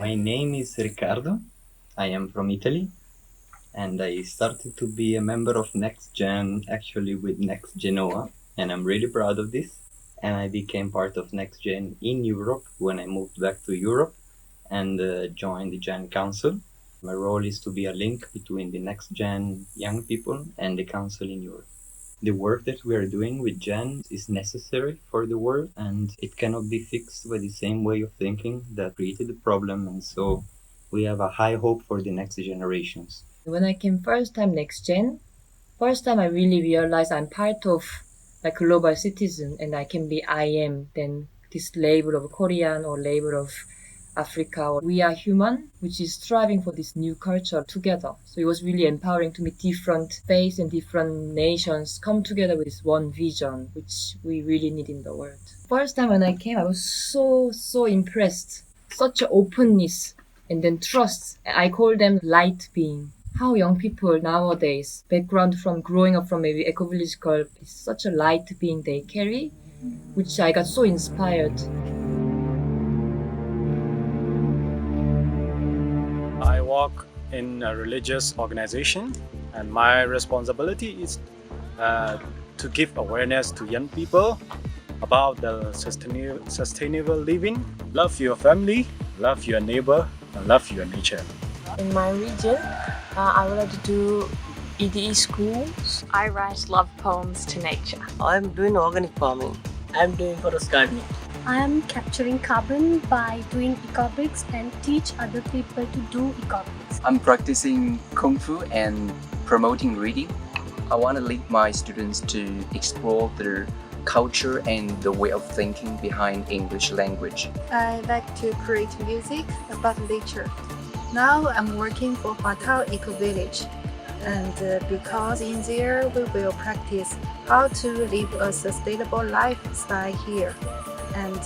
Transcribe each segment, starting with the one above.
My name is Riccardo. I am from Italy, and I started to be a member of NextGen actually with NextGENOA, and I'm really proud of this. And I became part of NextGen in Europe when I moved back to Europe and joined the Gen Council. My role is to be a link between the NextGen young people and the Council in Europe. The work that we are doing with Gen is necessary for the world, and it cannot be fixed by the same way of thinking that created the problem, and so we have a high hope for the next generations. When I came first time first time I really realized I'm part of like a global citizen and I can be I am then this label of Korean or label of Africa. We are human, which is striving for this new culture together. So it was really empowering to meet different faiths and different nations come together with this one vision, which we really need in the world. First time when I came, I was so impressed. Such an openness and then trust. I call them light being. How young people nowadays, background from growing up from maybe Ecovillage girl, is such a light being they carry, which I got so inspired. I work in a religious organization, and my responsibility is to give awareness to young people about the sustainable living. Love your family, love your neighbor, and love your nature. In my region, I would like to do EDE schools. I write love poems to nature. I'm doing organic farming. I'm doing forest gardening. I am capturing carbon by doing ecobricks and teach other people to do ecobricks. I'm practicing Kung Fu and promoting reading. I want to lead my students to explore their culture and the way of thinking behind English language. I like to create music about nature. Now I'm working for Hotel Ecovillage, and because in there we will practice how to live a sustainable lifestyle here. And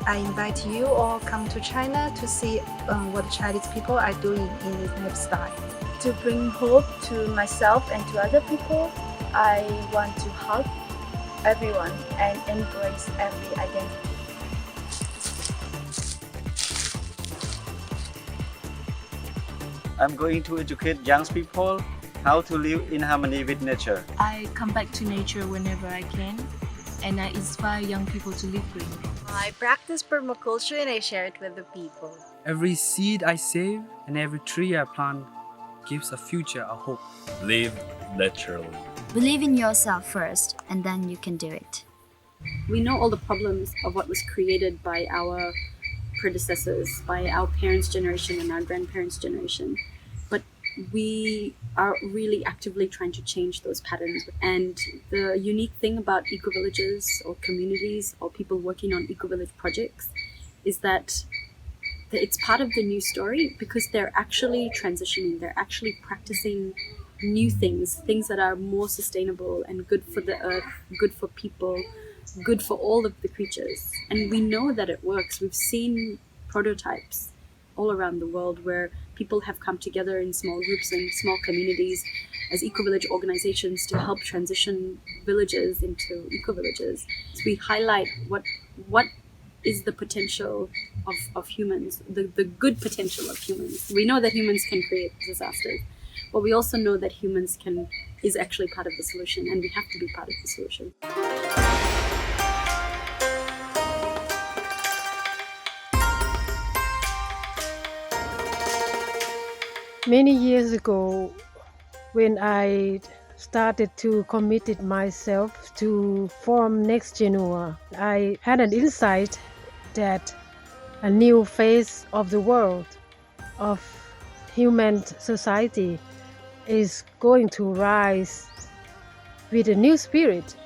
I invite you all come to China to see what Chinese people are doing in this lifestyle. To bring hope to myself and to other people, I want to hug everyone and embrace every identity. I'm going to educate young people how to live in harmony with nature. I come back to nature whenever I can, and I inspire young people to live green. I practice permaculture and I share it with the people. Every seed I save and every tree I plant gives a future, a hope. Live naturally. Believe in yourself first, and then you can do it. We know all the problems of what was created by our predecessors, by our parents' generation and our grandparents' generation. But we are really actively trying to change those patterns. And the unique thing about eco-villages or communities or people working on eco-village projects is that it's part of the new story because they're actually transitioning, they're actually practicing new things that are more sustainable and good for the earth, good for people, good for all of the creatures. And we know that it works. We've seen prototypes all around the world where people have come together in small groups and small communities as eco-village organizations to help transition villages into eco-villages. So we highlight what is the potential of humans, the good potential of humans. We know that humans can create disasters, but we also know that humans is actually part of the solution, and we have to be part of the solution. Many years ago, when I started to commit myself to form NextGENOA, I had an insight that a new phase of the world, of human society, is going to rise with a new spirit.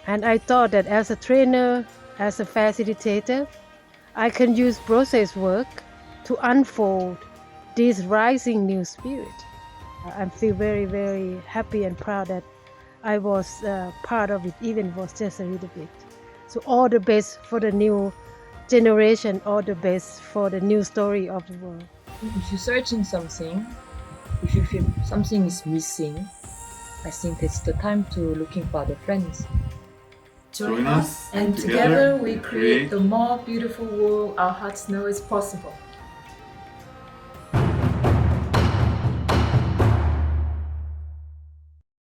And I thought that as a trainer, as a facilitator, I can use process work to unfold this rising new spirit. I feel very, very happy and proud that I was part of it, even if it was just a little bit. So all the best for the new generation, all the best for the new story of the world. If you're searching something, if you feel something is missing, I think that's the time to looking for other friends. Join us, and together we create the more beautiful world our hearts know is possible.